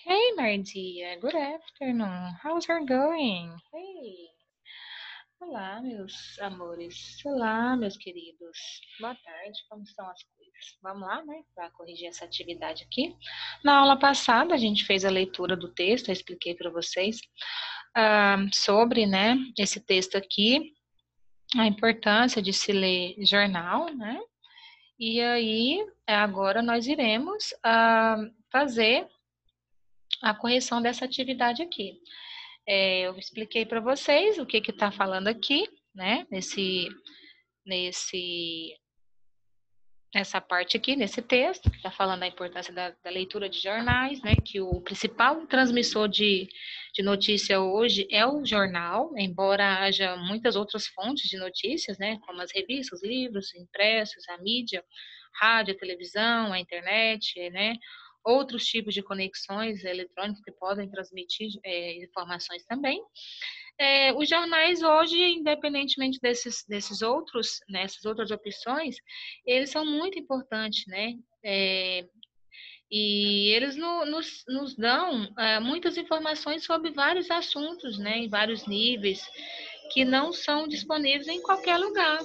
Hey, my dear. Good afternoon. How's it going? Hey. Olá, meus amores. Olá, meus queridos. Boa tarde. Como estão as coisas? Vamos lá, né? Para corrigir essa atividade aqui. Na aula passada, a gente fez a leitura do texto. Eu expliquei para vocês sobre, né, esse texto aqui, a importância de se ler jornal, né? E aí, agora nós iremos fazer a correção dessa atividade aqui. Eu expliquei para vocês o que está falando aqui, né? Nessa parte aqui, nesse texto, que está falando da importância da leitura de jornais, né? Que o principal transmissor de notícia hoje é o jornal, embora haja muitas outras fontes de notícias, né? Como as revistas, os livros impressos, a mídia, rádio, a televisão, a internet, né? Outros tipos de conexões eletrônicas que podem transmitir informações também. Os jornais hoje, independentemente desses outros, nessas outras opções, eles são muito importantes, né? E eles nos dão muitas informações sobre vários assuntos, né? Em vários níveis, que não são disponíveis em qualquer lugar.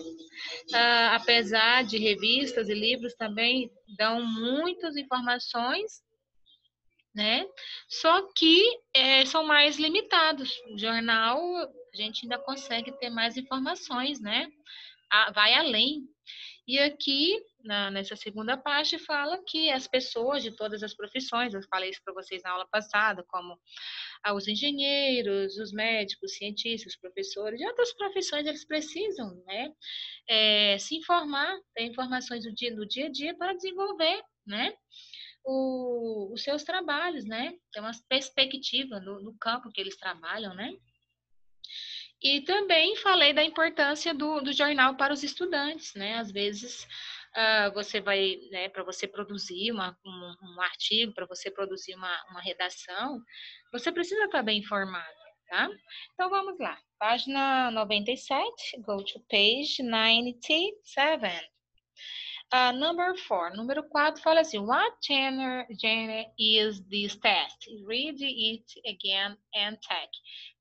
Apesar de revistas e livros também dão muitas informações, né? Só que são mais limitados. O jornal, a gente ainda consegue ter mais informações, né? Vai além. E aqui, nessa segunda parte, fala que as pessoas de todas as profissões, eu falei isso para vocês na aula passada, como os engenheiros, os médicos, cientistas, professores, de outras profissões, eles precisam, né? Se informar, ter informações no dia a dia para desenvolver, né? Os seus trabalhos, né? Ter uma perspectiva no campo que eles trabalham, né? E também falei da importância do jornal para os estudantes, né? Às vezes você vai, né, para você produzir um artigo, para você produzir uma redação, você precisa estar bem informado, tá? Então vamos lá. Página 97, go to page 97. Number 4, número 4 fala assim: What genre is this test? Read it again and check.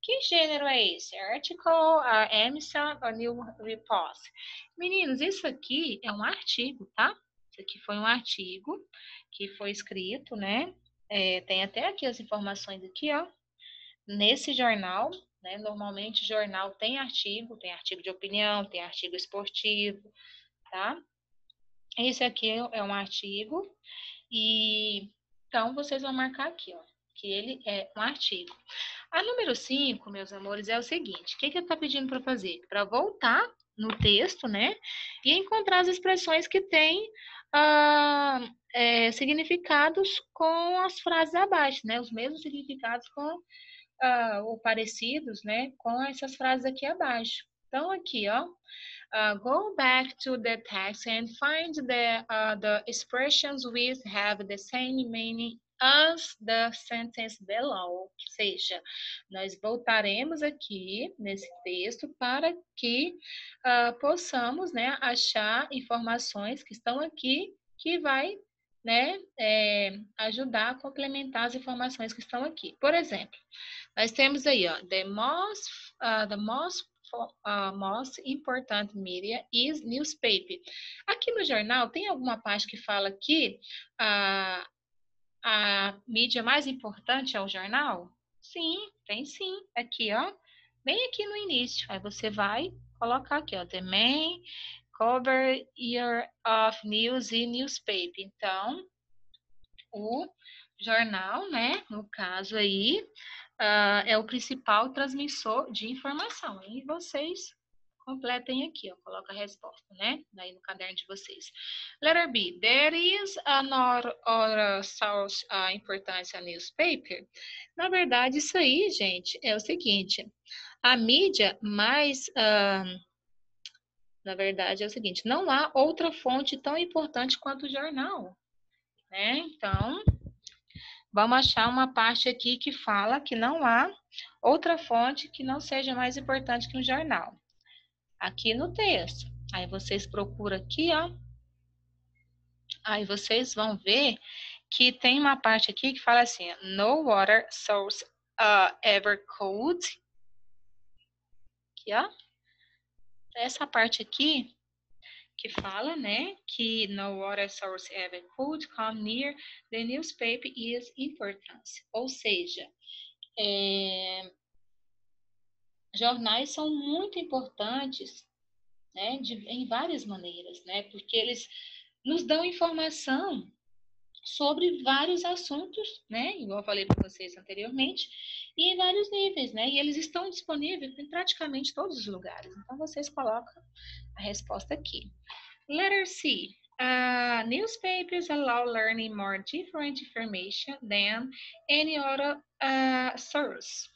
Que gênero é esse? Article, Emerson ou New Report? Meninos, isso aqui é um artigo, tá? Isso aqui foi um artigo que foi escrito, né? Tem até aqui as informações aqui, ó. Nesse jornal, né? Normalmente jornal tem artigo de opinião, tem artigo esportivo, tá? Esse aqui é um artigo e então vocês vão marcar aqui, ó, que ele é um artigo. A número 5, meus amores, é o seguinte: o que ele está pedindo para fazer? Para voltar no texto, né? E encontrar as expressões que têm significados com as frases abaixo, né? Os mesmos significados ou parecidos, né? Com essas frases aqui abaixo. Então, aqui, ó. Go back to the text and find the expressions which have the same meaning as the sentence below. Ou seja, nós voltaremos aqui nesse texto para que possamos, né, achar informações que estão aqui que vai, né, ajudar a complementar as informações que estão aqui. Por exemplo, nós temos aí, ó, the most important media is newspaper. Aqui no jornal, tem alguma parte que fala que a mídia mais importante é o jornal? Sim, tem sim. Aqui, ó, bem aqui no início. Aí você vai colocar aqui, ó, the main cover year of news e newspaper. Então, o jornal, né, no caso aí, é o principal transmissor de informação. E vocês completem aqui, ó, coloca a resposta, né, aí no caderno de vocês. Letter B, there is another source importância newspaper. Na verdade, isso aí, gente, é o seguinte, a mídia mais... na verdade, é o seguinte, não há outra fonte tão importante quanto o jornal, né? Então, vamos achar uma parte aqui que fala que não há outra fonte que não seja mais importante que um jornal. Aqui no texto. Aí vocês procuram aqui, ó. Aí vocês vão ver que tem uma parte aqui que fala assim, no water source ever cold. Aqui, ó. Essa parte aqui que fala, né, que no water source ever could come near the newspaper is important. Ou seja, jornais são muito importantes, né, em várias maneiras, né, porque eles nos dão informação sobre vários assuntos, né, igual eu falei para vocês anteriormente, e em vários níveis, né, e eles estão disponíveis em praticamente todos os lugares. Então, vocês colocam a resposta aqui. Letter C. Newspapers allow learning more different information than any other source.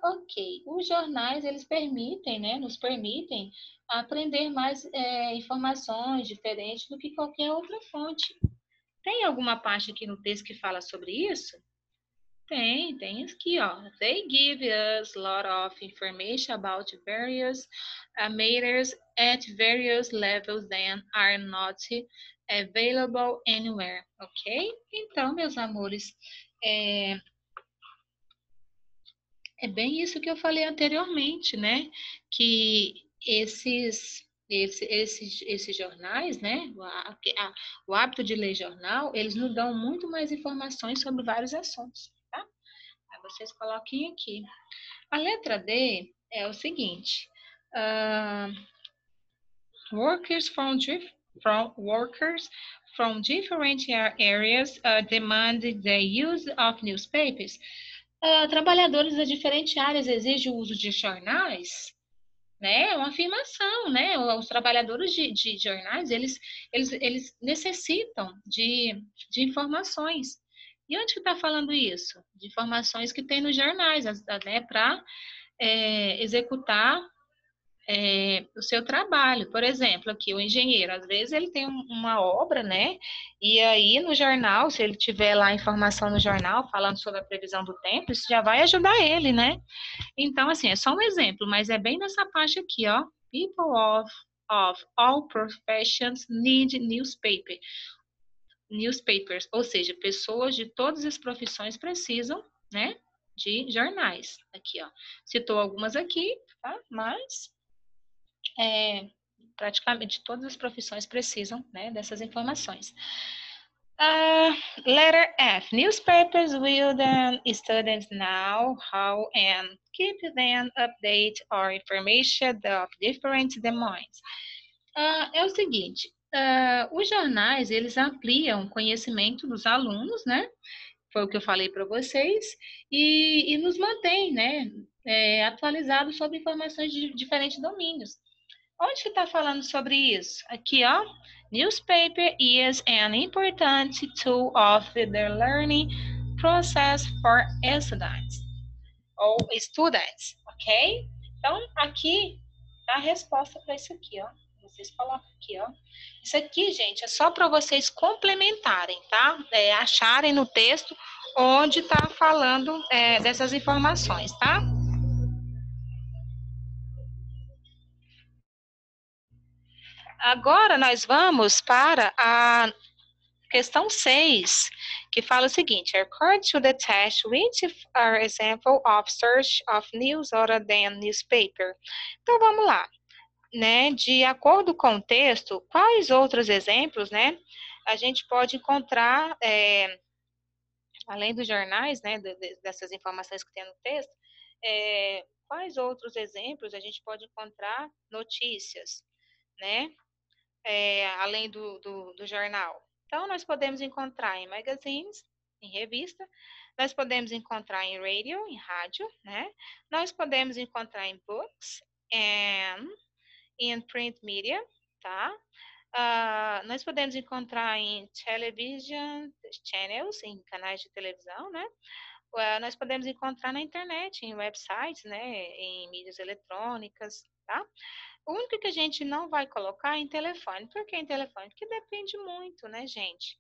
Ok. Os jornais, eles permitem, né, nos permitem aprender mais informações diferentes do que qualquer outra fonte. Tem alguma parte aqui no texto que fala sobre isso? Tem aqui, ó. They give us a lot of information about various matters at various levels that are not available anywhere, ok? Então, meus amores, é, é bem isso que eu falei anteriormente, né? Que esses jornais, né? O hábito de ler jornal, eles nos dão muito mais informações sobre vários assuntos, tá? Aí vocês coloquem aqui. A letra D é o seguinte: uh, workers from different areas demand the use of newspapers. Trabalhadores de diferentes áreas exigem o uso de jornais, né? É uma afirmação, né? Os trabalhadores de jornais, eles necessitam de informações. E onde que está falando isso? De informações que tem nos jornais, né? Para executar o seu trabalho. Por exemplo, aqui o engenheiro, às vezes ele tem uma obra, né? E aí no jornal, se ele tiver lá informação no jornal falando sobre a previsão do tempo, isso já vai ajudar ele, né? Então, assim, é só um exemplo, mas é bem nessa parte aqui, ó. People of all professions need newspapers, ou seja, pessoas de todas as profissões precisam, né, de jornais. Aqui, ó. Citou algumas aqui, tá? Mas praticamente todas as profissões precisam, né, dessas informações. Letter F. Newspapers will then students know how and keep them update or information of different domains. É o seguinte, os jornais, eles ampliam o conhecimento dos alunos, né? Foi o que eu falei para vocês, e nos mantém, né, atualizados sobre informações de diferentes domínios. Onde que está falando sobre isso? Aqui, ó. Newspaper is an important tool of the learning process for students. Ou students, ok? Então, aqui tá a resposta para isso aqui, ó. Vocês colocam aqui, ó. Isso aqui, gente, é só para vocês complementarem, tá? Acharem no texto onde está falando dessas informações, tá? Agora nós vamos para a questão 6, que fala o seguinte: according to the test, which are example of search of news other than newspaper? Então vamos lá, né? De acordo com o texto, quais outros exemplos, né? A gente pode encontrar, além dos jornais, né? Dessas informações que tem no texto, quais outros exemplos a gente pode encontrar notícias, né? Além do jornal. Então, nós podemos encontrar em magazines, em revista, nós podemos encontrar em radio, em rádio, né? Nós podemos encontrar em books and in print media, tá? Nós podemos encontrar em television channels, em canais de televisão, né? Nós podemos encontrar na internet, em websites, né? Em mídias eletrônicas, tá? O único que a gente não vai colocar é em telefone. Por que em telefone? Porque depende muito, né, gente?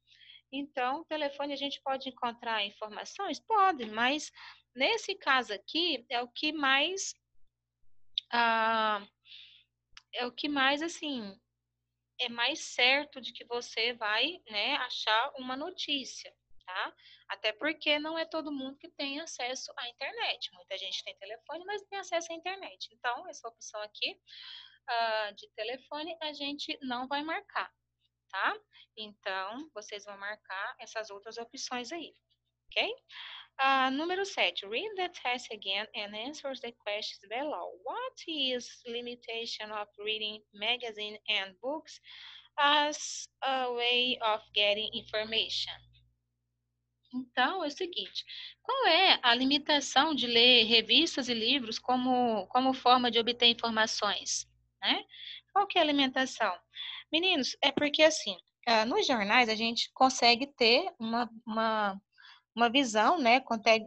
Então, telefone a gente pode encontrar informações? Pode, mas nesse caso aqui é o que mais, assim, é mais certo de que você vai, né, achar uma notícia, tá? Até porque não é todo mundo que tem acesso à internet. Muita gente tem telefone, mas não tem acesso à internet. Então, essa opção aqui, de telefone, a gente não vai marcar, tá? Então, vocês vão marcar essas outras opções aí, ok? Número 7. Read the test again and answer the questions below. What is limitation of reading magazine and books as a way of getting information? Então, é o seguinte, qual é a limitação de ler revistas e livros como forma de obter informações, né? Qual que é a limitação? Meninos, é porque assim, nos jornais a gente consegue ter uma visão, né?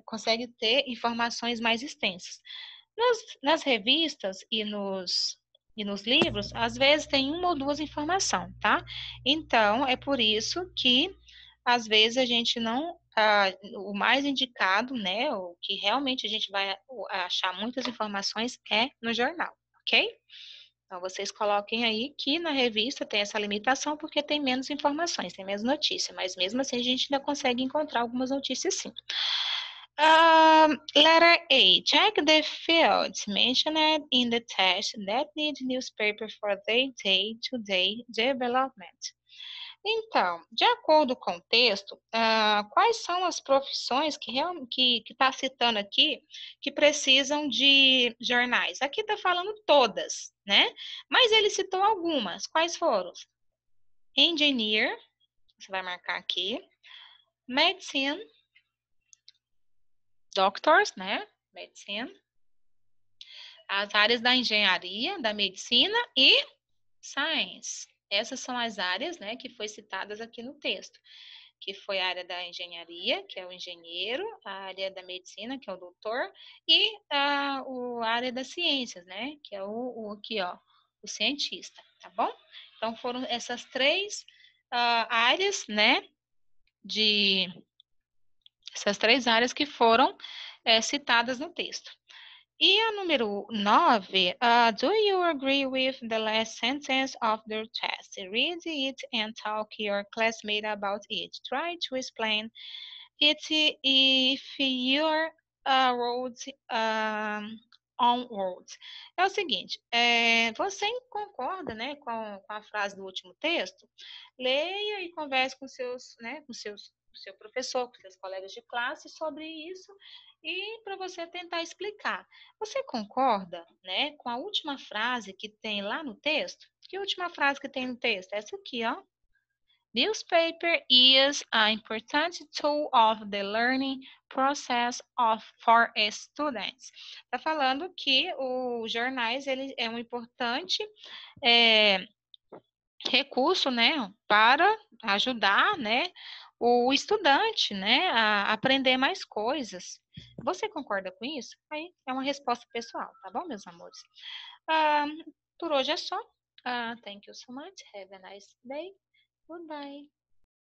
Consegue ter informações mais extensas. Nas revistas e nos livros, às vezes tem uma ou duas informações, tá? Então, é por isso que, às vezes, a gente não. O mais indicado, né? O que realmente a gente vai achar muitas informações é no jornal, ok? Então, vocês coloquem aí que na revista tem essa limitação porque tem menos informações, tem menos notícia, mas mesmo assim a gente ainda consegue encontrar algumas notícias sim. Letter A. Check the fields mentioned in the test that need newspaper for their day-to-day development. Então, de acordo com o texto, quais são as profissões que está citando aqui que precisam de jornais? Aqui está falando todas, né? Mas ele citou algumas. Quais foram? Engineer, você vai marcar aqui. Medicine, doctors, né? Medicine. As áreas da engenharia, da medicina e science. Essas são as áreas, né, que foi citadas aqui no texto. Que foi a área da engenharia, que é o engenheiro, a área da medicina, que é o doutor, e a área das ciências, né, que é aqui, ó, o cientista, tá bom? Então, foram essas três áreas, né, essas três áreas que foram citadas no texto. E a número 9, do you agree with the last sentence of the test? Read it and talk to your classmate about it. Try to explain it if you're wrote on words. É o seguinte, você concorda, né, com a frase do último texto? Leia e converse com seus, né, com seu professor, com seus colegas de classe sobre isso e para você tentar explicar. Você concorda, né, com a última frase que tem lá no texto? Que última frase que tem no texto? Essa aqui, ó. Newspaper is an important tool of the learning process for students. Está falando que os jornais ele é um importante recurso, né, para ajudar, né, o estudante, né, a aprender mais coisas. Você concorda com isso? Aí é uma resposta pessoal, tá bom, meus amores? Por hoje é só. Thank you so much. Have a nice day. Goodbye.